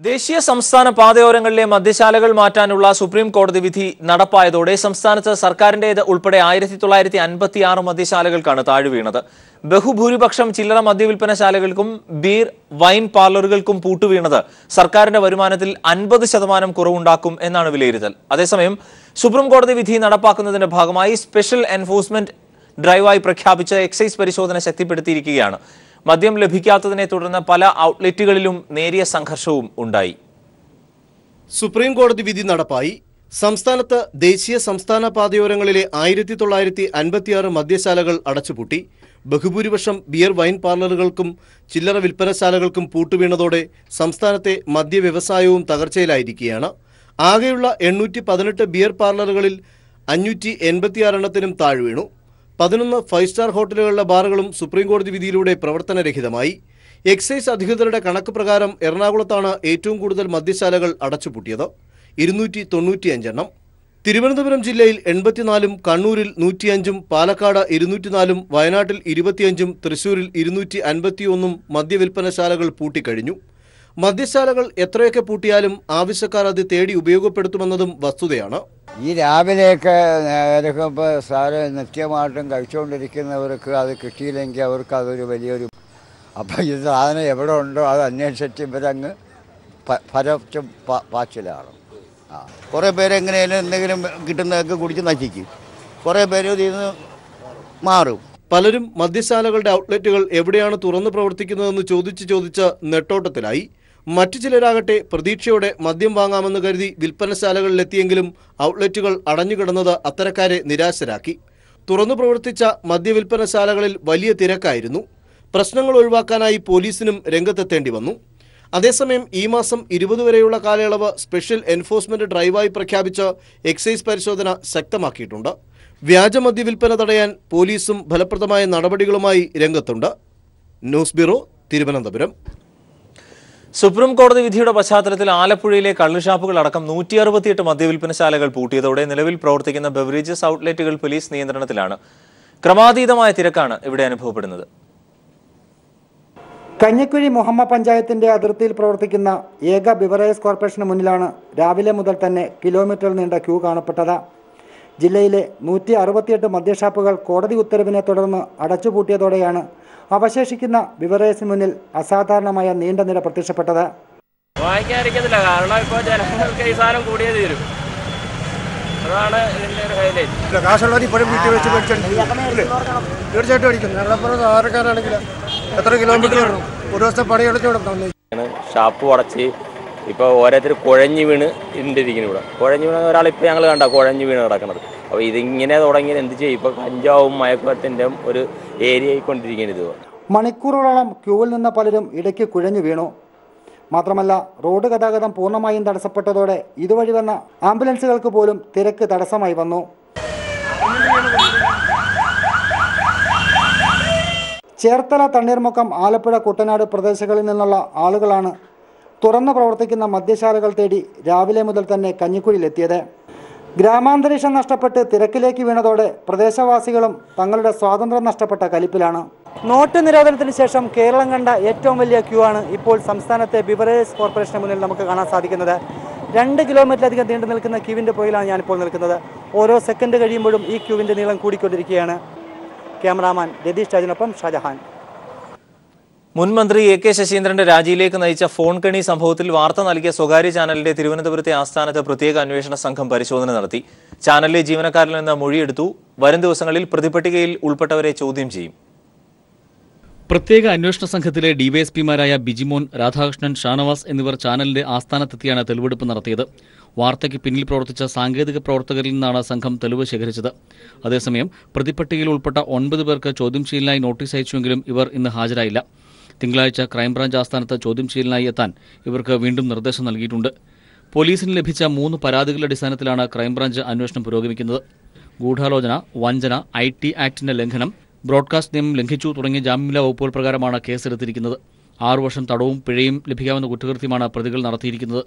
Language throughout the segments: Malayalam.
ദേശീയ സംസ്ഥാന പാതയോരങ്ങളിലെ മദ്യശാലകൾ മാറ്റാനുള്ള സുപ്രീം കോടതി വിധി നടപ്പായതോടെ സംസ്ഥാനത്ത് സർക്കാരിന്റേത് ഉൾപ്പെടെ 1956 മദ്യശാലകൾക്കാണ് താഴ്വീണത്. ബഹുഭൂരിപക്ഷം ചില്ലറ മദ്യവിൽപ്പനശാലകൾക്കും ബീർ വൈൻ പാർലറുകൾക്കും പൂട്ടുവീണത് സർക്കാരിന്റെ വരുമാനത്തിൽ 50% കുറവുണ്ടാക്കും എന്നാണ് വിലയിരുത്തൽ. അതേസമയം സുപ്രീം കോടതി വിധി നടപ്പാക്കുന്നതിന്റെ ഭാഗമായി സ്പെഷ്യൽ എൻഫോഴ്സ്മെന്റ് ഡ്രൈവായി പ്രഖ്യാപിച്ച് എക്സൈസ് പരിശോധന ശക്തിപ്പെടുത്തിയിരിക്കുകയാണ്. മദ്യം ലഭിക്കാത്തതിനെ തുടർന്ന് പല ഔട്ട്ലെറ്റുകളിലും നേരിയ സംഘർഷവും ഉണ്ടായി. സുപ്രീം കോടതി വിധി നടപ്പായി. സംസ്ഥാനത്ത് ദേശീയ സംസ്ഥാന പാതയോരങ്ങളിലെ 1956 മദ്യശാലകൾ അടച്ചുപൂട്ടി. ബഹുഭൂരിപക്ഷം ബിയർ വൈൻ പാർലറുകൾക്കും ചില്ലറ വിൽപ്പനശാലകൾക്കും പൂട്ടുവീണതോടെ സംസ്ഥാനത്തെ മദ്യവ്യവസായവും തകർച്ചയിലായിരിക്കുകയാണ്. ആകെയുള്ള 818 ബിയർ പാർലറുകളിൽ 586 എണ്ണത്തിനും താഴ്വീണു. 11 5 സ്റ്റാർ ഹോട്ടലുകളിലെ ബാറുകളും സുപ്രീം കോടതി വിധിയിലൂടെ പ്രവർത്തനരഹിതമായി. എക്സൈസ് അധികൃതരുടെ കണക്ക് പ്രകാരം എറണാകുളത്താണ് ഏറ്റവും കൂടുതൽ മദ്യശാലകൾ അടച്ചുപൂട്ടിയത്, 295 എണ്ണം. തിരുവനന്തപുരം ജില്ലയിൽ 84, കണ്ണൂരിൽ 105, പാലക്കാട് 204, വയനാട്ടിൽ 25, തൃശൂരിൽ 251 മദ്യവിൽപ്പനശാലകൾ പൂട്ടിക്കഴിഞ്ഞു. മദ്യശാലകൾ എത്രയൊക്കെ പൂട്ടിയാലും ആവശ്യക്കാർ അത് തേടി ഉപയോഗപ്പെടുത്തുമെന്നതും വസ്തുതയാണ്. ഈ രാവിലെയൊക്കെ ഇപ്പോൾ സാറ് നിത്യമായിട്ടും കഴിച്ചുകൊണ്ടിരിക്കുന്നവർക്ക് അത് കിട്ടിയില്ലെങ്കിൽ അവർക്ക് അതൊരു വലിയൊരു അപ്പം ഈ സാധനം എവിടെ ഉണ്ടോ അത് അന്വേഷിച്ചിട്ട് ഇവരങ്ങ് പരച്ചും പാച്ചിലാണ്. കുറേ പേര് എങ്ങനെയാലും എന്തെങ്കിലും കിട്ടുന്നതൊക്കെ കുടിച്ച് നശിക്കും, കുറേ പേര് ഇതിൽ നിന്ന് മാറും. പലരും മദ്യശാലകളുടെ ഔട്ട്ലെറ്റുകൾ എവിടെയാണ് തുറന്നു പ്രവർത്തിക്കുന്നതെന്ന് ചോദിച്ച് നെട്ടോട്ടത്തിലായി. മറ്റു ചിലരാകട്ടെ പ്രതീക്ഷയോടെ മദ്യം വാങ്ങാമെന്ന് കരുതി വിൽപ്പനശാലകളിലെത്തിയെങ്കിലും ഔട്ട്ലെറ്റുകൾ അടഞ്ഞുകിടന്നത് അത്തരക്കാരെ നിരാശരാക്കി. തുറന്നു പ്രവർത്തിച്ച മദ്യവിൽപ്പനശാലകളിൽ വലിയ തിരക്കായിരുന്നു. പ്രശ്നങ്ങൾ ഒഴിവാക്കാനായി പോലീസിനും രംഗത്തെത്തേണ്ടി വന്നു. അതേസമയം ഈ മാസം 20 വരെയുള്ള കാലയളവ് സ്പെഷ്യൽ എൻഫോഴ്സ്മെന്റ് ഡ്രൈവായി പ്രഖ്യാപിച്ച് എക്സൈസ് പരിശോധന ശക്തമാക്കിയിട്ടുണ്ട്. വ്യാജ മദ്യവിൽപ്പന തടയാൻ പോലീസും ഫലപ്രദമായ നടപടികളുമായി രംഗത്തുണ്ട്. News bureau, Thiruvananthapuram. സുപ്രീം കോടതി വിധിയുടെ പശ്ചാത്തലത്തിൽ ആലപ്പുഴയിലെ കള്ളുഷാപ്പുകൾ അടക്കം 168 മദ്യവിൽപ്പനശാലകൾ പൂട്ടിയതോടെ നിലവിൽ പ്രവർത്തിക്കുന്ന ബെവറേജസ് ഔട്ട്ലെറ്റുകൾ പോലീസ് നിയന്ത്രണത്തിലാണ്. ക്രമാതീതമായ തിരക്കാണ് ഇവിടെ അനുഭവപ്പെടുന്നത്. കഞ്ഞിക്കുഴി മുഹമ്മ പഞ്ചായത്തിന്റെ അതിർത്തിയിൽ പ്രവർത്തിക്കുന്ന ഏക ബിവറേജസ് കോർപ്പറേഷന് മുന്നിലാണ് രാവിലെ മുതൽ തന്നെ കിലോമീറ്റർ നീണ്ട ക്യൂ കാണപ്പെട്ടത്. ജില്ലയിലെ 168 മദ്യഷാപ്പുകൾ കോടതി ഉത്തരവിനെ തുടർന്ന് അടച്ചുപൂട്ടിയതോടെയാണ് അവശേഷിക്കുന്ന ബിവറേജിന് മുന്നിൽ അസാധാരണമായ നീണ്ട നിര പ്രത്യക്ഷപ്പെട്ടത്. വാങ്ങിക്കാതിരിക്കത്തില്ല, കാരണം ഇപ്പോൾ ജനങ്ങൾക്ക് ഈ സാധനം കൂടിയേ തീരും. അതാണ് ഇതിൻ്റെ ഒരു ഹൈലൈറ്റ്. കാശുള്ളവർ ഇപ്പോഴും വീട്ടിൽ വെച്ച് തീർച്ചയായിട്ടും അടിക്കും. ഞങ്ങളെപ്പുറം ആരക്കാരാണെങ്കിൽ എത്ര കിലോമീറ്റർ ഒരു ദിവസത്തെ പണിയെടുത്ത് കൊടുക്കാം. ഷാപ്പ് അടച്ച് ഇപ്പോൾ ഓരോരുത്തർ കുഴഞ്ഞു വീണ് ഇരിക്കുന്നു. ഇവിടെ കുഴഞ്ഞു വീണ ഒരാളിപ്പോൾ ഞങ്ങൾ കണ്ട കുഴഞ്ഞു വീണ് കിടക്കുന്നത്. അപ്പോൾ ഇതിങ്ങനെ തുടങ്ങിയത് എന്ത് ചെയ്യും? ഇപ്പോൾ കഞ്ചാവും മയക്കുമരുന്നിൻ്റെ ഒരു ഏരിയ ആയിക്കൊണ്ടിരിക്കുന്നത്. മണിക്കൂറുകളോളം ക്യൂവിൽ നിന്ന് പലരും ഇടയ്ക്ക് കുഴഞ്ഞു വീണു. മാത്രമല്ല, റോഡ് ഗതാഗതം പൂർണ്ണമായും തടസ്സപ്പെട്ടതോടെ ഇതുവഴി വന്ന ആംബുലൻസുകൾക്ക് പോലും തിരക്ക് തടസ്സമായി വന്നു. ചേർത്തല, തണ്ണീർമുക്കം, ആലപ്പുഴ, കുട്ടനാട് പ്രദേശങ്ങളിൽ നിന്നുള്ള ആളുകളാണ് തുറന്നു പ്രവർത്തിക്കുന്ന മദ്യശാലകൾ തേടി രാവിലെ മുതൽ തന്നെ കഞ്ഞിക്കുഴിയിലെത്തിയത്. ഗ്രാമാന്തരീക്ഷം നഷ്ടപ്പെട്ട് തിരക്കിലേക്ക് വീണതോടെ പ്രദേശവാസികളും തങ്ങളുടെ സ്വാതന്ത്ര്യം നഷ്ടപ്പെട്ട കലിപ്പിലാണ്. നോട്ട് നിരോധനത്തിന് ശേഷം കേരളം കണ്ട ഏറ്റവും വലിയ ക്യൂ ആണ് ഇപ്പോൾ സംസ്ഥാനത്തെ ബിവറേജസ് കോർപ്പറേഷന് മുന്നിൽ നമുക്ക് കാണാൻ സാധിക്കുന്നത്. 2 കിലോമീറ്ററിലധികം നീണ്ടു നിൽക്കുന്ന ക്യൂവിൻ്റെ പുറകിലാണ് ഞാനിപ്പോൾ നിൽക്കുന്നത്. ഓരോ സെക്കൻഡ് കഴിയുമ്പോഴും ഈ ക്യൂവിൻ്റെ നീളം കൂടിക്കൊണ്ടിരിക്കുകയാണ്. ക്യാമറാമാൻ രതീഷ് രാജിനൊപ്പം ഷാജഹാൻ. മുൻമന്ത്രി AK ശശീന്ദ്രന്റെ രാജിയിലേക്ക് നയിച്ച ഫോൺ കെണി സംഭവത്തിൽ വാർത്ത നൽകിയ സ്വകാര്യ ചാനലിന്റെ തിരുവനന്തപുരത്തെ ആസ്ഥാനത്ത് പ്രത്യേക അന്വേഷണ സംഘം പരിശോധന നടത്തി. ചാനലിലെ ജീവനക്കാരിൽ നിന്ന് മൊഴിയെടുത്തു. വരും ദിവസങ്ങളിൽ പ്രതിപട്ടികയിൽ ഉൾപ്പെട്ടവരെ ചോദ്യം ചെയ്യും. പ്രത്യേക അന്വേഷണ സംഘത്തിലെ ഡിവൈഎസ്പിമാരായ ബിജിമോൻ, രാധാകൃഷ്ണൻ, ഷാനവാസ് എന്നിവർ ചാനലിന്റെ ആസ്ഥാനത്തെത്തിയാണ് തെളിവെടുപ്പ് നടത്തിയത്. വാർത്തയ്ക്ക് പിന്നിൽ പ്രവർത്തിച്ച സാങ്കേതിക പ്രവർത്തകരിൽ നിന്നാണ് സംഘം തെളിവ് ശേഖരിച്ചത്. അതേസമയം പ്രതിപട്ടികയിൽ ഉൾപ്പെട്ട 9 പേർക്ക് ചോദ്യം ചെയ്യലിനായി നോട്ടീസ് അയച്ചുവെങ്കിലും ഇവർ ഇന്ന് ഹാജരായില്ല. തിങ്കളാഴ്ച ക്രൈംബ്രാഞ്ച് ആസ്ഥാനത്ത് ചോദ്യം ചെയ്യലിനായി എത്താൻ ഇവർക്ക് വീണ്ടും നിർദ്ദേശം നൽകിയിട്ടുണ്ട്. പോലീസിന് ലഭിച്ച 3 പരാതികളുടെ അടിസ്ഥാനത്തിലാണ് ക്രൈംബ്രാഞ്ച് അന്വേഷണം പുരോഗമിക്കുന്നത്. ഗൂഢാലോചന, വഞ്ചന, IT ആക്ടിന്റെ ലംഘനം, ബ്രോഡ്കാസ്റ്റ് നിയമം ലംഘിച്ചു തുടങ്ങിയ ജാമ്യമില്ലാ വകുപ്പുകൾ പ്രകാരമാണ് കേസെടുത്തിരിക്കുന്നത്. 6 വർഷം തടവും പിഴയും ലഭിക്കാവുന്ന കുറ്റകൃത്യമാണ് പ്രതികൾ നടത്തിയിരിക്കുന്നത്.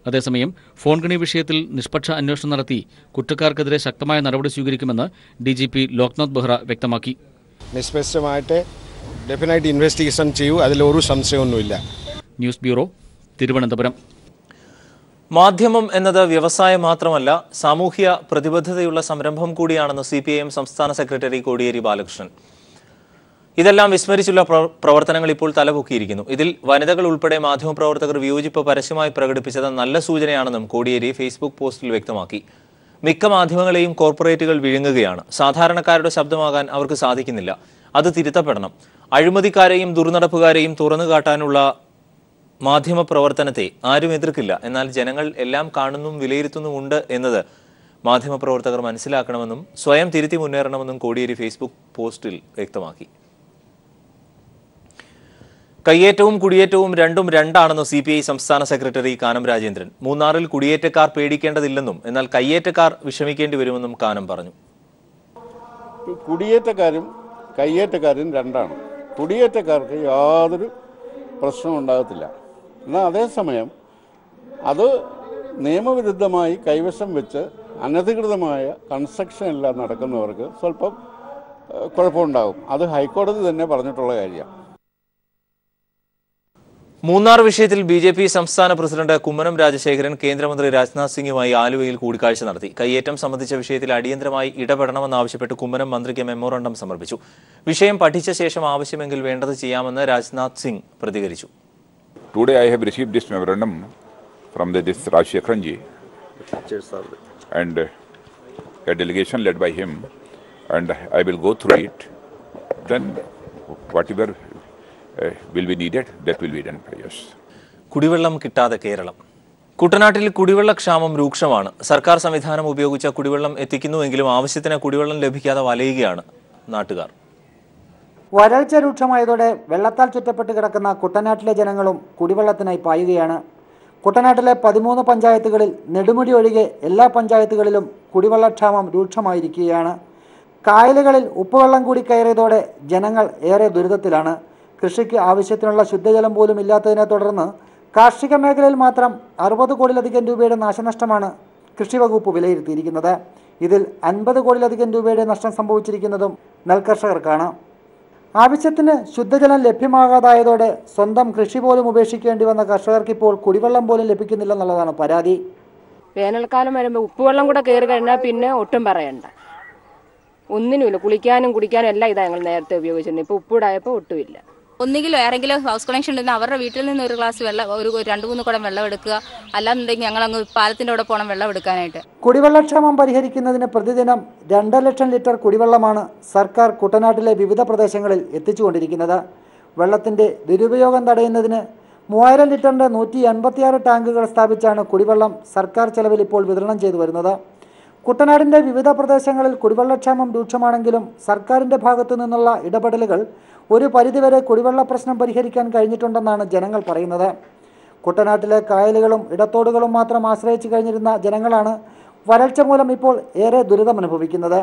അതേസമയം ഫോൺ കെണി വിഷയത്തിൽ നിഷ്പക്ഷ അന്വേഷണം നടത്തി കുറ്റക്കാർക്കെതിരെ ശക്തമായ നടപടി സ്വീകരിക്കുമെന്ന് DGP ലോക്നാഥ് ബെഹ്റ വ്യക്തമാക്കി. നിഷ്പക്ഷമായിട്ട് ഡെഫിനറ്റ് ഇൻവെസ്റ്റിഗേഷൻ ചെയ്യൂ, അതിലൊരു സംശയമൊന്നുമില്ല. News bureau, Thiruvananthapuram. മാധ്യമം എന്നത് വ്യവസായം മാത്രമല്ല, സാമൂഹ്യ പ്രതിബദ്ധതയുള്ള സംരംഭം കൂടിയാണെന്ന് CPIM സംസ്ഥാന സെക്രട്ടറി കോടിയേരി ബാലകൃഷ്ണൻ. ഇതെല്ലാം വിസ്മരിച്ചുള്ള പ്രവർത്തനങ്ങൾ ഇപ്പോൾ തലപൊക്കിയിരിക്കുന്നു. ഇതിൽ വനിതകൾ ഉൾപ്പെടെ മാധ്യമപ്രവർത്തകർ വിയോജിപ്പ് പരസ്യമായി പ്രകടിപ്പിച്ചത് നല്ല സൂചനയാണെന്നും കോടിയേരി ഫേസ്ബുക്ക് പോസ്റ്റിൽ വ്യക്തമാക്കി. മിക്ക മാധ്യമങ്ങളെയും കോർപ്പറേറ്റുകൾ വിഴുങ്ങുകയാണ്. സാധാരണക്കാരുടെ ശബ്ദമാകാൻ അവർക്ക് സാധിക്കുന്നില്ല. അത് തിരുത്തപ്പെടണം. അഴിമതിക്കാരെയും ദുർനടപ്പുകാരെയും തുറന്നു കാട്ടാനുള്ള മാധ്യമ പ്രവർത്തനത്തെ ആരും എതിർക്കില്ല. എന്നാൽ ജനങ്ങൾ എല്ലാം കാണുന്നും വിലയിരുത്തുന്നുമുണ്ട് എന്നത് മാധ്യമപ്രവർത്തകർ മനസ്സിലാക്കണമെന്നും സ്വയം തിരുത്തി മുന്നേറണമെന്നും കോടിയേരി ഫേസ്ബുക്ക് പോസ്റ്റിൽ വ്യക്തമാക്കി. കയ്യേറ്റവും കുടിയേറ്റവും രണ്ടും രണ്ടാണെന്ന് CPI സംസ്ഥാന സെക്രട്ടറി കാനം രാജേന്ദ്രൻ. മൂന്നാറിൽ കുടിയേറ്റക്കാർ പേടിക്കേണ്ടതില്ലെന്നും എന്നാൽ കയ്യേറ്റക്കാർ വിഷമിക്കേണ്ടി വരുമെന്നും കാനം പറഞ്ഞു. കുടിയേറ്റക്കാരും കയ്യേറ്റക്കാരും രണ്ടാണ്. കുടിയേറ്റക്കാർക്ക് യാതൊരു പ്രശ്നവും ഉണ്ടാകത്തില്ല. എന്നാൽ അതേസമയം അത് നിയമവിരുദ്ധമായി കൈവശം വെച്ച് അനധികൃതമായ കൺസ്ട്രക്ഷൻ എല്ലാം നടക്കുന്നവർക്ക് സ്വല്പം കുഴപ്പമുണ്ടാകും. അത് ഹൈക്കോടതി തന്നെ പറഞ്ഞിട്ടുള്ള കാര്യമാണ്. മൂന്നാർ വിഷയത്തിൽ BJP സംസ്ഥാന പ്രസിഡന്റ് കുമ്മനം രാജശേഖരൻ കേന്ദ്രമന്ത്രി രാജ്നാഥ് സിംഗുമായി ആലുവയിൽ കൂടിക്കാഴ്ച നടത്തി. കയ്യേറ്റം സംബന്ധിച്ച വിഷയത്തിൽ അടിയന്തരമായി ഇടപെടണമെന്നാവശ്യപ്പെട്ട് കുമ്മനം മന്ത്രിക്ക് മെമ്മോറണ്ടം സമർപ്പിച്ചു. വിഷയം പഠിച്ച ശേഷം ആവശ്യമെങ്കിൽ വേണ്ടത് ചെയ്യാമെന്ന് രാജ്നാഥ് സിംഗ് പ്രതികരിച്ചു. Today I have received this memorandum from this Rajshekharan ji and a delegation led by him, and I will go through it. Then whatever will be needed, that will be done by us. കുടിവെള്ളം കിട്ടാതെ കേരളം. കുട്ടനാട്ടിൽ കുടിവെള്ളക്ഷാമം രൂക്ഷമാണ്. സർക്കാർ സംവിധാനം ഉപയോഗിച്ച കുടിവെള്ളം എത്തിക്കുന്നുവെങ്കിലും ആവശ്യത്തിന് കുടിവെള്ളം ലഭിക്കാതെ വലയുകയാണ് നാട്ടുകാർ. വരൾച്ച രൂക്ഷമായതോടെ വെള്ളത്താൽ ചുറ്റപ്പെട്ട് കിടക്കുന്ന കുട്ടനാട്ടിലെ ജനങ്ങളും കുടിവെള്ളത്തിനായി പായുകയാണ്. കുട്ടനാട്ടിലെ 13 പഞ്ചായത്തുകളിൽ നെടുമുടി ഒഴികെ എല്ലാ പഞ്ചായത്തുകളിലും കുടിവെള്ളക്ഷാമം രൂക്ഷമായിരിക്കുകയാണ്. കായലുകളിൽ ഉപ്പുവെള്ളം കൂടി കയറിയതോടെ ജനങ്ങൾ ഏറെ ദുരിതത്തിലാണ്. കൃഷിക്ക് ആവശ്യത്തിനുള്ള ശുദ്ധജലം പോലും ഇല്ലാത്തതിനെ തുടർന്ന് കാർഷിക മേഖലയിൽ മാത്രം 60 കോടിയിലധികം രൂപയുടെ നാശനഷ്ടമാണ് കൃഷി വകുപ്പ് വിലയിരുത്തിയിരിക്കുന്നത്. ഇതിൽ 50 കോടിയിലധികം രൂപയുടെ നഷ്ടം സംഭവിച്ചിരിക്കുന്നതും നെൽകർഷകർക്കാണ്. ആവശ്യത്തിന് ശുദ്ധജലം ലഭ്യമാകാതായതോടെ സ്വന്തം കൃഷി പോലും ഉപേക്ഷിക്കേണ്ടി വന്ന കർഷകർക്ക് ഇപ്പോൾ കുടിവെള്ളം പോലും ലഭിക്കുന്നില്ലെന്നുള്ളതാണ് പരാതി. വേനൽക്കാലം വരുമ്പോൾ ഉപ്പുവെള്ളം കൂടെ കയറി കഴിഞ്ഞാൽ പിന്നെ ഒട്ടും പറയണ്ട. ഒന്നിനുമില്ല, കുളിക്കാനും കുടിക്കാനും എല്ലാം ഇതാ ഞങ്ങൾ നേരത്തെ ഉപയോഗിച്ചിട്ടുണ്ട്. ഇപ്പോൾ ഉപ്പിടായപ്പോൾ ഒട്ടുമില്ല. ഒന്നുകിലും ആരെങ്കിലും ഹൗസ് കണക്ഷൻ ഉണ്ടെങ്കിൽ അവരുടെ വീട്ടിൽ നിന്ന് ഒരു ഗ്ലാസ് വെള്ളം, ഒരു 2-3 കുടം വെള്ളം എടുക്കുക. അല്ലാന്നുണ്ടെങ്കിൽ ഞങ്ങൾ അങ്ങ് പാലത്തിൻ്റെ അവിടെ പോകണം വെള്ളം എടുക്കാനായിട്ട്. കുടിവെള്ളക്ഷാമം പരിഹരിക്കുന്നതിന് പ്രതിദിനം 2 ലക്ഷം ലിറ്റർ കുടിവെള്ളമാണ് സർക്കാർ കുട്ടനാട്ടിലെ വിവിധ പ്രദേശങ്ങളിൽ എത്തിച്ചുകൊണ്ടിരിക്കുന്നത്. വെള്ളത്തിൻ്റെ ദുരുപയോഗം തടയുന്നതിന് 3000 ലിറ്ററിൻ്റെ 186 ടാങ്കുകൾ സ്ഥാപിച്ചാണ് കുടിവെള്ളം സർക്കാർ ചെലവിൽ ഇപ്പോൾ വിതരണം ചെയ്തു വരുന്നത്. കുട്ടനാടിൻ്റെ വിവിധ പ്രദേശങ്ങളിൽ കുടിവെള്ളക്ഷാമം രൂക്ഷമാണെങ്കിലും സർക്കാരിൻ്റെ ഭാഗത്തു നിന്നുള്ള ഇടപെടലുകൾ ഒരു പരിധിവരെ കുടിവെള്ള പ്രശ്നം പരിഹരിക്കാൻ കഴിഞ്ഞിട്ടുണ്ടെന്നാണ് ജനങ്ങൾ പറയുന്നത്. കുട്ടനാട്ടിലെ കായലുകളും ഇടത്തോടുകളും മാത്രം ആശ്രയിച്ചു കഴിഞ്ഞിരുന്ന ജനങ്ങളാണ് വരൾച്ച മൂലം ഇപ്പോൾ ഏറെ ദുരിതമനുഭവിക്കുന്നത്.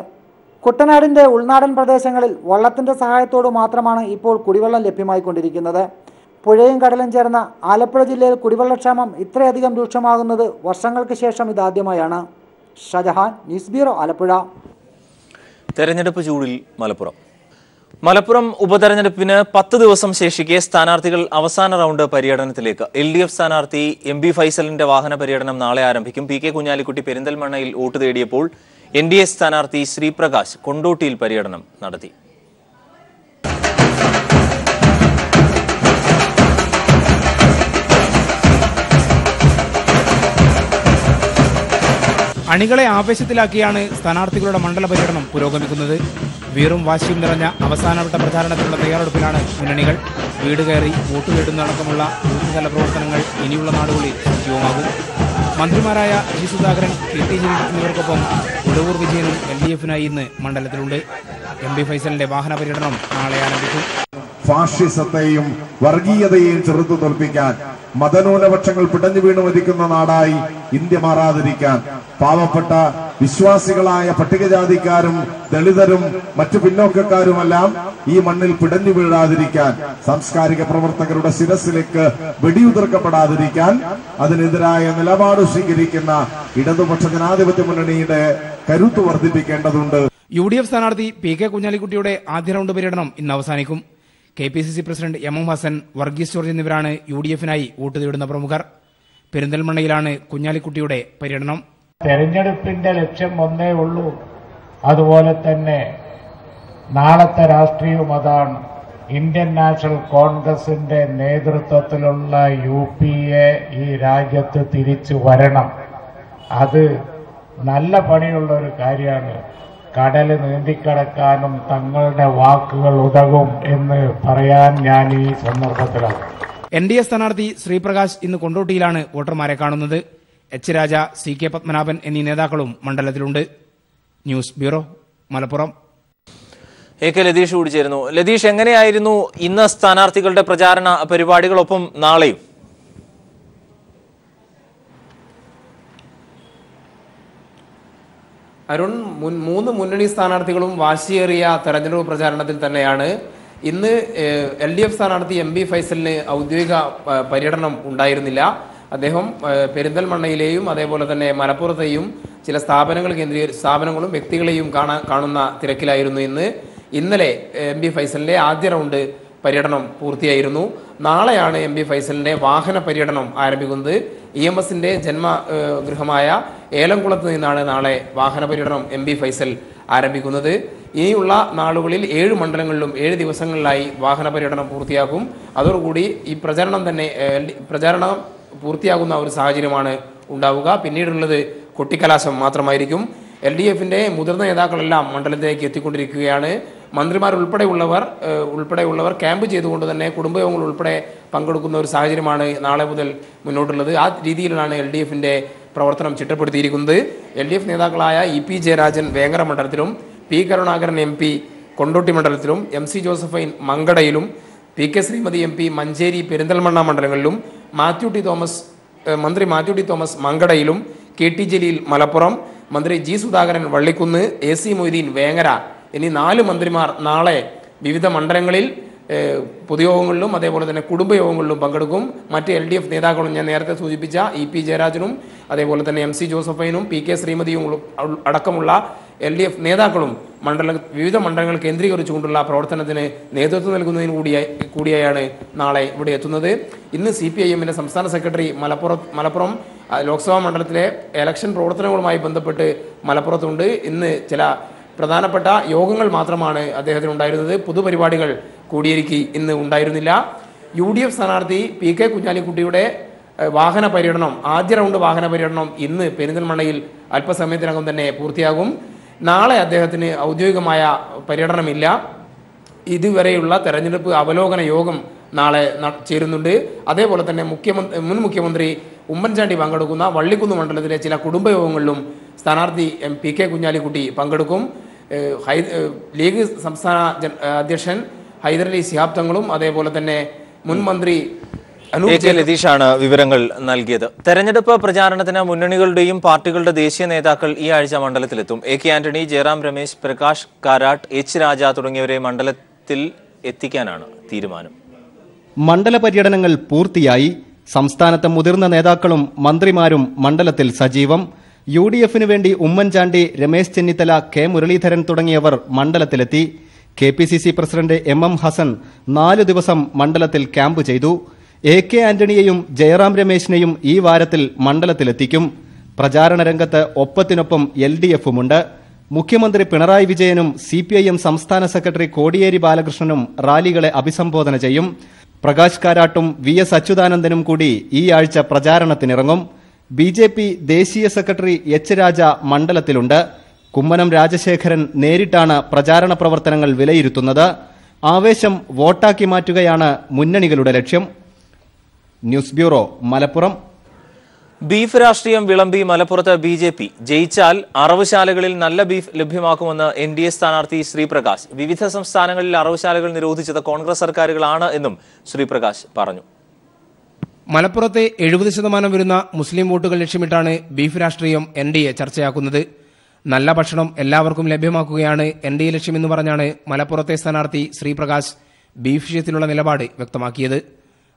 കുട്ടനാടിൻ്റെ ഉൾനാടൻ പ്രദേശങ്ങളിൽ വള്ളത്തിൻ്റെ സഹായത്തോടു മാത്രമാണ് ഇപ്പോൾ കുടിവെള്ളം ലഭ്യമായിക്കൊണ്ടിരിക്കുന്നത്. പുഴയും കടലും ചേർന്ന ആലപ്പുഴ ജില്ലയിൽ കുടിവെള്ളക്ഷാമം ഇത്രയധികം രൂക്ഷമാകുന്നത് വർഷങ്ങൾക്ക് ശേഷം ഇതാദ്യമായാണ്. Shajahan, news bureau, Alappuzha. തെരഞ്ഞെടുപ്പ് ചൂടിൽ മലപ്പുറം ഉപതെരഞ്ഞെടുപ്പിന് 10 ദിവസം ശേഷിക്കെ സ്ഥാനാർത്ഥികൾ അവസാന റൗണ്ട് പര്യടനത്തിലേക്ക്. LDF സ്ഥാനാർത്ഥി MB ഫൈസലിന്റെ വാഹന പര്യടനം നാളെ ആരംഭിക്കും. PK കുഞ്ഞാലിക്കുട്ടി പെരിന്തൽമണ്ണയിൽ വോട്ട് തേടിയപ്പോൾ NDA സ്ഥാനാർത്ഥി ശ്രീപ്രകാശ് കൊണ്ടോട്ടിയിൽ പര്യടനം നടത്തി. അണികളെ ആവേശത്തിലാക്കിയാണ് സ്ഥാനാർത്ഥികളുടെ മണ്ഡല പര്യടനം പുരോഗമിക്കുന്നത്. വീറും വാശിയും നിറഞ്ഞ അവസാനവട്ട പ്രചാരണത്തിനുള്ള തയ്യാറെടുപ്പിലാണ് മുന്നണികൾ. വീട് കയറി വോട്ട് തേടുന്നതടക്കമുള്ള ബൂത്തുതല പ്രവർത്തനങ്ങൾ ഇനിയുള്ള നാളുകളിൽ സജീവമാകും. മന്ത്രിമാരായ ജി സുധാകരൻ, KT ജലീൽ എന്നിവർക്കൊപ്പം ഉടവൂർ വിജയനും LDF-നായി ഇന്ന് മണ്ഡലത്തിലുണ്ട്. MB ഫൈസലിന്റെ വാഹന പര്യടനം നാളെ ആരംഭിക്കും. ഫാഷിസത്തെയും വർഗീയതയെയും ചെറുത്തു തോൽപ്പിക്കാൻ, മതന്യൂനപക്ഷങ്ങൾ പിടഞ്ഞു വീണു മരിക്കുന്ന നാടായി ഇന്ത്യ മാറാതിരിക്കാൻ, പാവപ്പെട്ട വിശ്വാസികളായ പട്ടികജാതിക്കാരും ദളിതരും മറ്റു പിന്നോക്കക്കാരുമെല്ലാം ഈ മണ്ണിൽ പിടഞ്ഞു വീഴാതിരിക്കാൻ, സാംസ്കാരിക പ്രവർത്തകരുടെ ശിരസിലേക്ക് വെടിയുതിർക്കപ്പെടാതിരിക്കാൻ അതിനെതിരായ നിലപാട് സ്വീകരിക്കുന്ന ഇടതുപക്ഷ ജനാധിപത്യ മുന്നണിയുടെ കരുത്ത് വർദ്ധിപ്പിക്കേണ്ടതുണ്ട്. UDF സ്ഥാനാർത്ഥി PK കുഞ്ഞാലിക്കുട്ടിയുടെ ആദ്യ റൗണ്ട് പര്യടനം ഇന്ന് അവസാനിക്കും. KPCC president MM Hassan, Varghese George എന്നിവരാണ് UDF-നായി വോട്ട് തേടുന്ന പ്രമുഖർ. പെരിന്തൽമണ്ണയിലാണ് കുഞ്ഞാലിക്കുട്ടിയുടെ പര്യടനം. തെരഞ്ഞെടുപ്പിന്റെ ലക്ഷ്യം ഒന്നേ ഉള്ളൂ. അതുപോലെ തന്നെ നാളത്തെ രാഷ്ട്രീയവും അതാണ്. ഇന്ത്യൻ നാഷണൽ കോൺഗ്രസിന്റെ നേതൃത്വത്തിലുള്ള UPA ഈ രാജ്യത്ത് തിരിച്ചു വരണം. അത് നല്ല പണിയുള്ള ഒരു കാര്യമാണ്. കടൽ നീന്തിക്കടക്കാനും തങ്ങളുടെ വാക്കുകൾ ഉതകും എന്ന് പറയാൻ ഞാൻ ഈ സന്ദർഭത്തിലാണ്. NDA സ്ഥാനാർത്ഥി ശ്രീപ്രകാശ് ഇന്ന് കൊണ്ടോട്ടിയിലാണ് വോട്ടർമാരെ കാണുന്നത്. എച്ച് രാജ, CK പത്മനാഭൻ എന്നീ നേതാക്കളും മണ്ഡലത്തിലുണ്ട്. News bureau, Malappuram. AK Latheesh കൂടി ചേരുന്നു. ലതീഷ്, എങ്ങനെയായിരുന്നു ഇന്ന് സ്ഥാനാർത്ഥികളുടെ പ്രചാരണ പരിപാടികളൊപ്പം നാളെയും? അരുൺ, മൂന്ന് മുന്നണി സ്ഥാനാർത്ഥികളും വാശിയേറിയ തെരഞ്ഞെടുപ്പ് പ്രചാരണത്തിൽ തന്നെയാണ്. ഇന്ന് LDF സ്ഥാനാർത്ഥി MB ഫൈസലിന് ഔദ്യോഗിക പര്യടനം ഉണ്ടായിരുന്നില്ല. അദ്ദേഹം പെരിന്തൽമണ്ണയിലെയും അതേപോലെ തന്നെ മലപ്പുറത്തെയും ചില സ്ഥാപനങ്ങളും വ്യക്തികളെയും കാണുന്ന തിരക്കിലായിരുന്നു ഇന്നലെ MB ഫൈസലിന്റെ ആദ്യ റൗണ്ട് പര്യടനം പൂർത്തിയായിരുന്നു. നാളെയാണ് MB ഫൈസലിന്റെ വാഹന പര്യടനം ആരംഭിക്കുന്നത്. EMSന്റെ ജന്മഗൃഹമായ ഏലംകുളത്ത് നിന്നാണ് നാളെ വാഹന പര്യടനം MB ഫൈസൽ ആരംഭിക്കുന്നത്. ഇനിയുള്ള നാളുകളിൽ 7 മണ്ഡലങ്ങളിലും 7 ദിവസങ്ങളിലായി വാഹന പര്യടനം പൂർത്തിയാക്കും. അതോടുകൂടി ഈ പ്രചാരണം പൂർത്തിയാകുന്ന ഒരു സാഹചര്യമാണ് ഉണ്ടാവുക. പിന്നീടുള്ളത് കൊട്ടിക്കലാശം മാത്രമായിരിക്കും. LDFന്റെ മുതിർന്ന നേതാക്കളെല്ലാം മണ്ഡലത്തിലേക്ക് എത്തിക്കൊണ്ടിരിക്കുകയാണ്. മന്ത്രിമാർ ഉൾപ്പെടെയുള്ളവർ ക്യാമ്പ് ചെയ്തുകൊണ്ട് തന്നെ കുടുംബയോഗങ്ങൾ ഉൾപ്പെടെ പങ്കെടുക്കുന്ന ഒരു സാഹചര്യമാണ് നാളെ മുതൽ മുന്നോട്ടുള്ളത്. ആ രീതിയിലാണ് LDFന്റെ പ്രവർത്തനം ചിട്ടപ്പെടുത്തിയിരിക്കുന്നത്. LDF നേതാക്കളായ EP ജയരാജൻ വേങ്ങര മണ്ഡലത്തിലും, P കരുണാകരൻ MP കൊണ്ടോട്ടി മണ്ഡലത്തിലും, MC ജോസഫൈൻ മങ്കടയിലും, PK ശ്രീമതി MP മഞ്ചേരി പെരിന്തൽമണ്ണ മണ്ഡലങ്ങളിലും, മന്ത്രി മാത്യു ടി തോമസ് മങ്കടയിലും, KT ജലീൽ മലപ്പുറം, മന്ത്രി G സുധാകരൻ വള്ളിക്കുന്ന്, AC മൊയ്തീൻ വേങ്ങര എന്നീ 4 മന്ത്രിമാർ നാളെ വിവിധ മണ്ഡലങ്ങളിൽ പൊതുയോഗങ്ങളിലും അതേപോലെ തന്നെ കുടുംബയോഗങ്ങളിലും പങ്കെടുക്കും. മറ്റ് LDF നേതാക്കളും ഞാൻ നേരത്തെ സൂചിപ്പിച്ച EP ജയരാജനും അതേപോലെ തന്നെ MC ജോസഫൈനും PK ശ്രീമതിയും അടക്കമുള്ള LDF നേതാക്കളും വിവിധ മണ്ഡലങ്ങൾ കേന്ദ്രീകരിച്ചുകൊണ്ടുള്ള പ്രവർത്തനത്തിന് നേതൃത്വം നൽകുന്നതിന് കൂടിയായാണ് നാളെ ഇവിടെ എത്തുന്നത്. ഇന്ന് CPIMന്റെ സംസ്ഥാന സെക്രട്ടറി മലപ്പുറം ലോക്സഭാ മണ്ഡലത്തിലെ ഇലക്ഷൻ പ്രവർത്തനങ്ങളുമായി ബന്ധപ്പെട്ട് മലപ്പുറത്തുണ്ട്. ഇന്ന് ചില പ്രധാനപ്പെട്ട യോഗങ്ങൾ മാത്രമാണ് അദ്ദേഹത്തിന് ഉണ്ടായിരുന്നത്. പൊതുപരിപാടികൾ കോടിയേരിക്ക് ഇന്ന് ഉണ്ടായിരുന്നില്ല. UDF സ്ഥാനാർത്ഥി PK കുഞ്ഞാലിക്കുട്ടിയുടെ വാഹന പര്യടനം, ആദ്യ റൗണ്ട് വാഹന പര്യടനം ഇന്ന് പെരിന്തൽമണ്ണയിൽ അല്പസമയത്തിനകം തന്നെ പൂർത്തിയാകും. നാളെ അദ്ദേഹത്തിന് ഔദ്യോഗികമായ പര്യടനമില്ല. ഇതുവരെയുള്ള തെരഞ്ഞെടുപ്പ് അവലോകന യോഗം നാളെ ചേരുന്നുണ്ട്. അതേപോലെ തന്നെ മുൻ മുഖ്യമന്ത്രി ഉമ്മൻചാണ്ടി പങ്കെടുക്കുന്ന വള്ളിക്കുന്ന് മണ്ഡലത്തിലെ ചില കുടുംബയോഗങ്ങളിലും സ്ഥാനാർത്ഥി PK കുഞ്ഞാലിക്കുട്ടി പങ്കെടുക്കും. ലീഗ് സംസ്ഥാന അധ്യക്ഷൻ ഹൈദരലി ശിഹാബ് തങ്ങളും അതേപോലെ തന്നെ മുൻ മന്ത്രി AK ലതീഷാണ് വിവരങ്ങൾ നൽകിയത്. തെരഞ്ഞെടുപ്പ് പ്രചാരണത്തിന് മുന്നണികളുടെയും പാർട്ടികളുടെ ദേശീയ നേതാക്കൾ ഈ ആഴ്ച മണ്ഡലത്തിലെത്തും. AK ആന്റണി, ജയറാം രമേശ്, പ്രകാശ് കാരാട്ട്, H രാജ തുടങ്ങിയവരെ മണ്ഡലത്തിൽ എത്തിക്കാനാണ് തീരുമാനം. മണ്ഡല പര്യടനങ്ങൾ പൂർത്തിയായി. സംസ്ഥാനത്തെ മുതിർന്ന നേതാക്കളും മന്ത്രിമാരും മണ്ഡലത്തിൽ സജീവം. UDFന് വേണ്ടി ഉമ്മൻചാണ്ടി, രമേശ് ചെന്നിത്തല, K മുരളീധരൻ തുടങ്ങിയവർ മണ്ഡലത്തിലെത്തി. KPCC പ്രസിഡന്റ് MM ഹസൻ 4 ദിവസം മണ്ഡലത്തിൽ ക്യാമ്പ് ചെയ്തു. AK ആന്റണിയെയും ജയറാം രമേശിനെയും ഈ വാരത്തിൽ മണ്ഡലത്തിലെത്തിക്കും. പ്രചാരണ രംഗത്ത് ഒപ്പത്തിനൊപ്പം LDFുമുണ്ട്. മുഖ്യമന്ത്രി പിണറായി വിജയനും CPIM സംസ്ഥാന സെക്രട്ടറി കോടിയേരി ബാലകൃഷ്ണനും റാലികളെ അഭിസംബോധന ചെയ്യും. പ്രകാശ് കാരാട്ടും VS അച്യുതാനന്ദനും കൂടി ഈ ആഴ്ച പ്രചാരണത്തിനിറങ്ങും. BJP ദേശീയ സെക്രട്ടറി H രാജ മണ്ഡലത്തിലുണ്ട്. കുമ്മനം രാജശേഖരൻ നേരിട്ടാണ് പ്രചാരണ പ്രവർത്തനങ്ങൾ വിലയിരുത്തുന്നത്. ആവേശം വോട്ടാക്കി മാറ്റുകയാണ് മുന്നണികളുടെ ലക്ഷ്യം. News bureau, Malappuram. ബീഫ് രാഷ്ട്രീയം വിളമ്പി മലപ്പുറത്ത് BJP ജയിച്ചാൽ അറവുശാലകളിൽ നല്ല ബീഫ് ലഭ്യമാക്കുമെന്ന് NDA സ്ഥാനാർത്ഥി ശ്രീപ്രകാശ്. വിവിധ സംസ്ഥാനങ്ങളിൽ അറവുശാലകൾ നിരോധിച്ചത് കോൺഗ്രസ് സർക്കാരുകളാണ് എന്നും ശ്രീപ്രകാശ് പറഞ്ഞു. മലപ്പുറത്തെ 70% വരുന്ന മുസ്ലിം വോട്ടുകൾ ലക്ഷ്യമിട്ടാണ് ബീഫ് രാഷ്ട്രീയം NDA ചർച്ചയാക്കുന്നത്. നല്ല ഭക്ഷണം എല്ലാവർക്കും ലഭ്യമാക്കുകയാണ് NDA ലക്ഷ്യമെന്ന് പറഞ്ഞാണ് മലപ്പുറത്തെ സ്ഥാനാർത്ഥി ശ്രീപ്രകാശ് ബീഫ് വിഷയത്തിലുള്ള നിലപാട് വ്യക്തമാക്കിയത്.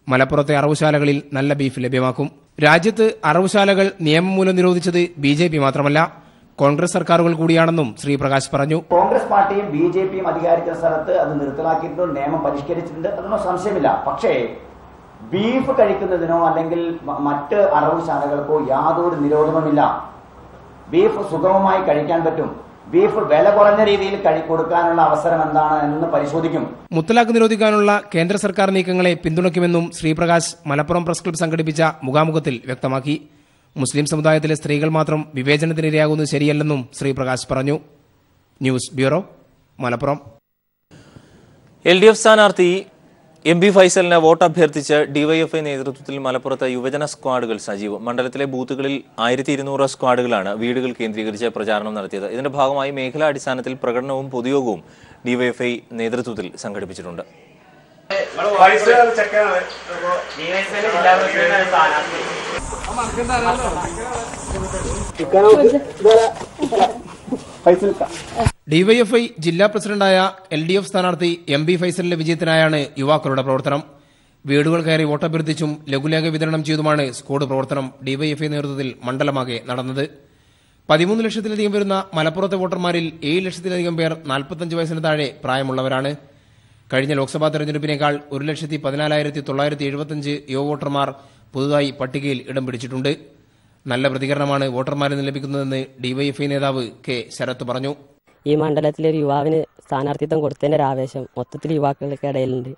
മലപ്പുറത്തെ അറവുശാലകളിൽ നല്ല ബീഫ് ലഭ്യമാക്കും. രാജ്യത്ത് അറവുശാലകൾ നിയമം മൂലം നിരോധിച്ചത് BJP മാത്രമല്ല, കോൺഗ്രസ് സർക്കാരുകൾ കൂടിയാണെന്നും ശ്രീപ്രകാശ് പറഞ്ഞു. കോൺഗ്രസ് പാർട്ടിയും BJPയും അധികാരിച്ച സ്ഥലത്ത് അത് നിർത്തലാക്കിയിട്ടുണ്ട്, നിയമം പരിഷ്കരിച്ചിട്ടുണ്ട്, അതൊന്നും സംശയമില്ല. പക്ഷേ ബീഫ് കഴിക്കുന്നതിനോ അല്ലെങ്കിൽ മറ്റ് അറവുശാലകൾക്കോ യാതൊരു നിരോധനവുമില്ല. ബീഫ് സുഗമമായി കഴിക്കാൻ പറ്റും. ബീഫ് വില കുറഞ്ഞ രീതിയിൽ കൊടുക്കാനുള്ള അവസരം എന്താണ് എന്ന് പരിശോധിക്കും. മുത്തലാഖ് നിരോധിക്കാനുള്ള കേന്ദ്ര സർക്കാർ നീക്കങ്ങളെ പിന്തുണയ്ക്കുമെന്നും ശ്രീപ്രകാശ് മലപ്പുറം പ്രസ് ക്ലബ്ബ് സംഘടിപ്പിച്ച മുഖാമുഖത്തിൽ വ്യക്തമാക്കി. മുസ്ലിം സമുദായത്തിലെ സ്ത്രീകൾ മാത്രം വിവേചനത്തിനിരയാകുന്നത് ശരിയല്ലെന്നും ശ്രീപ്രകാശ് പറഞ്ഞു. News bureau, Malappuram. LDF സ്ഥാനാർത്ഥി MB ഫൈസലിന് വോട്ട് അഭ്യർത്ഥിച്ച് ഡിവൈഎഫ്ഐ നേതൃത്വത്തിൽ മലപ്പുറത്ത് യുവജന സ്ക്വാഡുകൾ സജീവം. മണ്ഡലത്തിലെ ബൂത്തുകളിൽ 1200 സ്ക്വാഡുകളാണ് വീടുകൾ കേന്ദ്രീകരിച്ച് പ്രചാരണം നടത്തിയത്. ഇതിന്റെ ഭാഗമായി മേഖലാടിസ്ഥാനത്തിൽ പ്രകടനവും പൊതുയോഗവും ഡിവൈഎഫ്ഐ നേതൃത്വത്തിൽ സംഘടിപ്പിച്ചിട്ടുണ്ട്. ഡിവൈഎഫ്ഐ ജില്ലാ പ്രസിഡന്റായ LDF സ്ഥാനാർത്ഥി MB ഫൈസലിന്റെ വിജയത്തിനായാണ് യുവാക്കളുടെ പ്രവർത്തനം. വീടുകൾ കയറി വോട്ടഭ്യർത്ഥിച്ചും ലഘുലേഖ വിതരണം ചെയ്തുമാണ് സ്ക്വാഡ് പ്രവർത്തനം ഡിവൈഎഫ്ഐ നേതൃത്വത്തിൽ മണ്ഡലമാകെ നടന്നത്. 13 ലക്ഷത്തിലധികം വരുന്ന മലപ്പുറത്തെ വോട്ടർമാരിൽ 7 ലക്ഷത്തിലധികം പേർ 45 വയസ്സിന് താഴെ പ്രായമുള്ളവരാണ്. കഴിഞ്ഞ ലോക്സഭാ തെരഞ്ഞെടുപ്പിനേക്കാൾ 1,14,975 യുവ വോട്ടർമാർ പുതുതായി പട്ടികയിൽ ഇടം പിടിച്ചിട്ടുണ്ട്. നല്ല പ്രതികരണമാണ് വോട്ടർമാരിൽ നിന്ന് ലഭിക്കുന്നതെന്ന് ഡിവൈഎഫ്ഐ നേതാവ് കെ ശരത്ത് പറഞ്ഞു. ഈ മണ്ഡലത്തിലെ ഒരു യുവാവിന് സ്ഥാനാർത്ഥിത്വം കൊടുത്തതിൻ്റെ ഒരു ആവേശം മൊത്തത്തിൽ യുവാക്കൾക്ക് ഇടയിലുണ്ട്.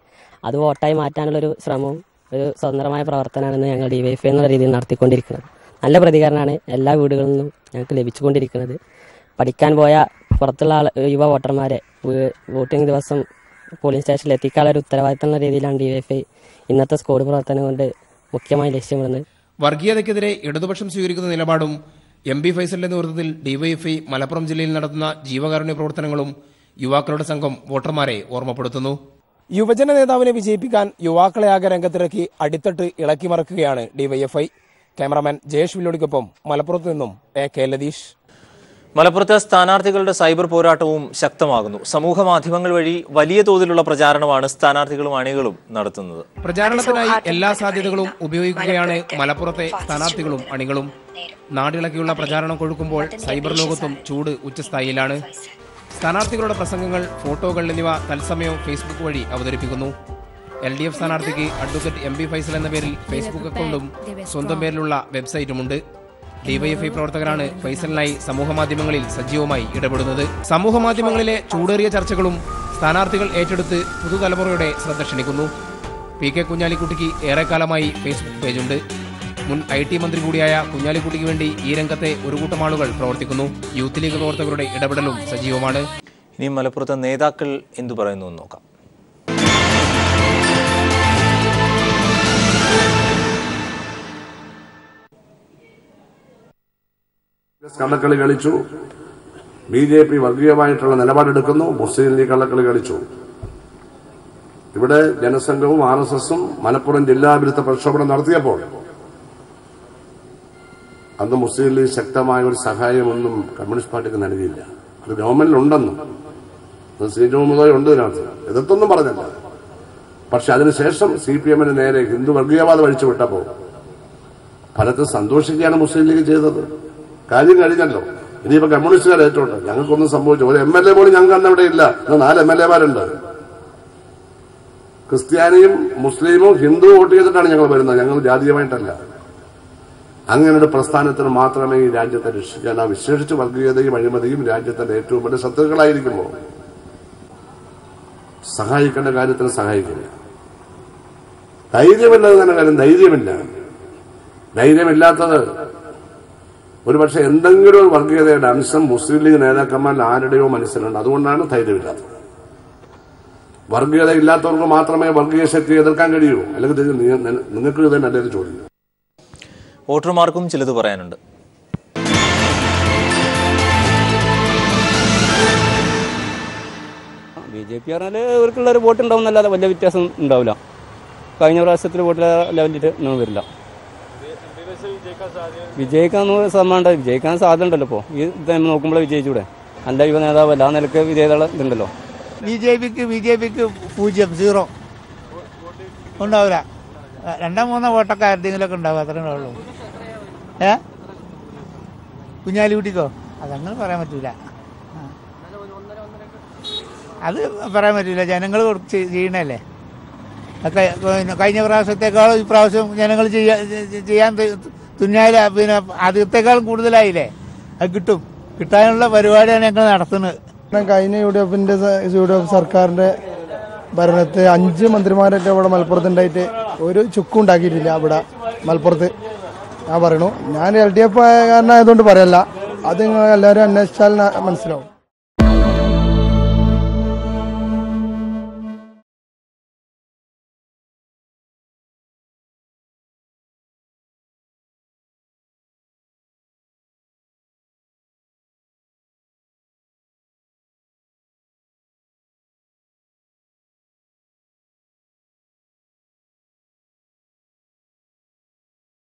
അത് വോട്ടായി മാറ്റാനുള്ളൊരു ശ്രമവും ഒരു സ്വതന്ത്രമായ പ്രവർത്തനമാണെന്ന് ഞങ്ങൾ ഡിവൈഎഫ്ഐ എന്നുള്ള രീതിയിൽ നടത്തിക്കൊണ്ടിരിക്കുന്നത്. നല്ല പ്രതികരണമാണ് എല്ലാ വീടുകളിൽ നിന്നും ഞങ്ങൾക്ക് ലഭിച്ചുകൊണ്ടിരിക്കുന്നത്. പഠിക്കാൻ പോയ പുറത്തുള്ള യുവ വോട്ടർമാരെ വോട്ടിംഗ് ദിവസം പോളിംഗ് സ്റ്റേഷനിൽ എത്തിക്കാനുള്ള ഒരു ഉത്തരവാദിത്തമുള്ള രീതിയിലാണ് ഡിവൈഎഫ്ഐ ഇന്നത്തെ സ്ക്വാഡ് പ്രവർത്തനം കൊണ്ട് മുഖ്യമായി ലക്ഷ്യമിടുന്നത്. വർഗീയതയ്ക്കെതിരെ ഇടതുപക്ഷം സ്വീകരിക്കുന്ന നിലപാടും MB ഫൈസലിന്റെ നേതൃത്വത്തിൽ ഡിവൈഎഫ്ഐ മലപ്പുറം ജില്ലയിൽ നടത്തുന്ന ജീവകാരുണ്യ പ്രവർത്തനങ്ങളും യുവാക്കളുടെ സംഘം വോട്ടർമാരെ ഓർമ്മപ്പെടുത്തുന്നു. യുവജന നേതാവിനെ വിജയിപ്പിക്കാൻ യുവാക്കളെ ആകെ രംഗത്തിറക്കി അടിത്തട്ട് ഇളക്കി മറിക്കുകയാണ് ഡിവൈഎഫ്ഐ. ക്യാമറാമാൻ ജയേഷ് വില്ലോടിക്കൊപ്പം മലപ്പുറത്ത് നിന്നും AK ലതീഷ്. മലപ്പുറത്ത് സ്ഥാനാർത്ഥികളുടെ സൈബർ പോരാട്ടവും ശക്തമാകുന്നു. സമൂഹ മാധ്യമങ്ങൾ വഴി വലിയ തോതിലുള്ള പ്രചാരണമാണ് സ്ഥാനാർത്ഥികളും അണികളും നടത്തുന്നത്. പ്രചാരണത്തിനായി എല്ലാ സാധ്യതകളും ഉപയോഗിക്കുകയാണ് മലപ്പുറത്തെ സ്ഥാനാർത്ഥികളും അണികളും. നാടിളക്കിയുള്ള പ്രചാരണം കൊഴുക്കുമ്പോൾ സൈബർ ലോകത്തും ചൂട് ഉച്ചസ്ഥായിയിലാണ്. സ്ഥാനാർത്ഥികളുടെ പ്രസംഗങ്ങൾ, ഫോട്ടോകൾ എന്നിവ തത്സമയം ഫേസ്ബുക്ക് വഴി അവതരിപ്പിക്കുന്നു. LDF സ്ഥാനാർത്ഥിക്ക് അഡ്വക്കേറ്റ് MB ഫൈസൽ എന്ന പേരിൽ ഫേസ്ബുക്ക് അക്കൗണ്ടും സ്വന്തം പേരിലുള്ള വെബ്സൈറ്റുമുണ്ട്. ഡിവൈഎഫ്ഐ പ്രവർത്തകരാണ് ഫൈസലിനായി സമൂഹമാധ്യമങ്ങളിൽ സജീവമായി ഇടപെടുന്നത്. സമൂഹമാധ്യമങ്ങളിലെ ചൂടേറിയ ചർച്ചകളും സ്ഥാനാർത്ഥികൾ ഏറ്റെടുത്ത് പുതുതലമുറയുടെ ശ്രദ്ധ ക്ഷണിക്കുന്നു. PK കുഞ്ഞാലിക്കുട്ടിക്ക് ഏറെക്കാലമായി ഫേസ്ബുക്ക് പേജുണ്ട്. മുൻ IT മന്ത്രി കൂടിയായ കുഞ്ഞാലിക്കുട്ടിക്ക് വേണ്ടി ഈ രംഗത്തെ ഒരു കൂട്ടം ആളുകൾ പ്രവർത്തിക്കുന്നു. യൂത്ത് ലീഗ് പ്രവർത്തകരുടെ ഇടപെടലും സജീവമാണ്. ഇനി മലപ്പുറത്തെ നേതാക്കൾ എന്തു പറയുന്നു എന്ന് നോക്കാം. കള്ളക്കളി കളിച്ചു. BJP വർഗീയമായിട്ടുള്ള നിലപാടെടുക്കുന്നു. മുസ്ലിം ലീഗ് കള്ളക്കളി കളിച്ചു. ഇവിടെ ജനസംഘവും RSSും മലപ്പുറം ജില്ലാ വിരുദ്ധ പ്രക്ഷോഭണം നടത്തിയപ്പോൾ അന്ന് മുസ്ലിം ലീഗ് ശക്തമായ ഒരു സഹായമൊന്നും കമ്മ്യൂണിസ്റ്റ് പാർട്ടിക്ക് നൽകിയില്ല. അത് ഗവൺമെന്റിലുണ്ടെന്നും സീറ്റ് ഉണ്ട് ഇതിനകത്ത്, എതിർത്തൊന്നും പറഞ്ഞല്ല. പക്ഷെ അതിനുശേഷം CPMന് നേരെ ഹിന്ദു വർഗീയവാദം അഴിച്ചു വിട്ടപ്പോൾ ഫലത്തിൽ സന്തോഷിക്കുകയാണ് മുസ്ലിം ലീഗ് ചെയ്തത്. കാര്യം കഴിഞ്ഞല്ലോ. ഇനിയിപ്പോ കമ്മ്യൂണിസ്റ്റുകാർ ഏറ്റവും ഞങ്ങൾക്കൊന്നും സംഭവിച്ചു. ഒരു MLA പോലും ഞങ്ങൾക്ക് അന്ന് അവിടെ ഇല്ല. 4 MLAമാരുണ്ട്. ക്രിസ്ത്യാനിയും മുസ്ലിമും ഹിന്ദുവും വോട്ട് ചെയ്തിട്ടാണ് ഞങ്ങൾ വരുന്നത്. ഞങ്ങൾ ജാതീയമായിട്ടല്ല. അങ്ങനെയൊരു പ്രസ്ഥാനത്തിന് മാത്രമേ ഈ രാജ്യത്തെ രക്ഷിക്കാൻ, വിശേഷിച്ച് വർഗീയതയും അഴിമതിയും രാജ്യത്തിന്റെ ഏറ്റവും വലിയ ശത്രുക്കളായിരിക്കുമ്പോൾ സഹായിക്കേണ്ട കാര്യത്തിന് സഹായിക്കില്ല. ധൈര്യമില്ലാതെ തന്നെ കാര്യം ധൈര്യമില്ല. ധൈര്യമില്ലാത്തത് ഒരുപക്ഷെ എന്തെങ്കിലും ഒരു വർഗീയതയുടെ അംശം മുസ്ലിം ലീഗ് നേതാക്കന്മാരിൽ ആരുടെയോ മനസ്സിലുണ്ട്. അതുകൊണ്ടാണ് ധൈര്യമില്ലാത്തത്. വർഗീയത ഇല്ലാത്തവർക്ക് മാത്രമേ വർഗീയ ശക്തി എതിർക്കാൻ കഴിയൂ. അല്ലെങ്കിൽ നിങ്ങൾക്ക് ഇത് തന്നെ അല്ലേ ചോദ്യം. വോട്ടർമാർക്കും ചിലത് പറയാനുണ്ട്. BJP പറഞ്ഞാൽ ഇവർക്കുള്ളൊരു വോട്ട് ഉണ്ടാവും എന്നല്ലാതെ വലിയ വ്യത്യാസം ഉണ്ടാവില്ല. കഴിഞ്ഞ പ്രാവശ്യത്തിൽ വോട്ട് ലെവലിട്ട് ഒന്നും വരില്ല. വിജയിക്കാൻ ശതമാനം വിജയിക്കാൻ സാധ്യത ഉണ്ടല്ലോ. ഇപ്പോൾ ഈ ടൈം നോക്കുമ്പോൾ വിജയിച്ചൂടെ? നല്ല യുവ നേതാവല്ല, ആ നിലക്ക് വിജയത ഇതുണ്ടല്ലോ. BJPക്ക് 0 ഉണ്ടാവില്ല. 2-3 വോട്ടൊക്കെ ആരുടെങ്കിലൊക്കെ ഉണ്ടാവും. അത്രേ ഉള്ളൂ. കുഞ്ഞാലിക്കുട്ടിക്കോ? അതങ്ങനെ പറയാൻ പറ്റൂല. അത് പറയാൻ പറ്റൂല. ജനങ്ങൾ ചെയ്യണല്ലേ. കഴിഞ്ഞ പ്രാവശ്യത്തെക്കാളും ഈ പ്രാവശ്യം ജനങ്ങൾ ചെയ്യാൻ തുന്നാല പിന്നെ ആദ്യത്തെക്കാളും കൂടുതലായില്ലേ. അത് കിട്ടാനുള്ള പരിപാടിയാണ് ഞങ്ങൾ നടത്തുന്നത്. കഴിഞ്ഞ യു.ഡി.എഫ് സർക്കാരിന്റെ ഭരണത്ത് 5 മന്ത്രിമാരൊക്കെ ഇവിടെ മലപ്പുറത്ത് ഉണ്ടായിട്ട് ഒരു ചുക്കും ഉണ്ടാക്കിയിട്ടില്ല. ഇവിടെ മലപ്പുറത്ത് ഞാൻ പറയണു, ഞാൻ LDF കാരനായതുകൊണ്ട് പറയല്ല, അത് നിങ്ങൾ എല്ലാവരും അന്വേഷിച്ചാൽ മനസ്സിലാവും.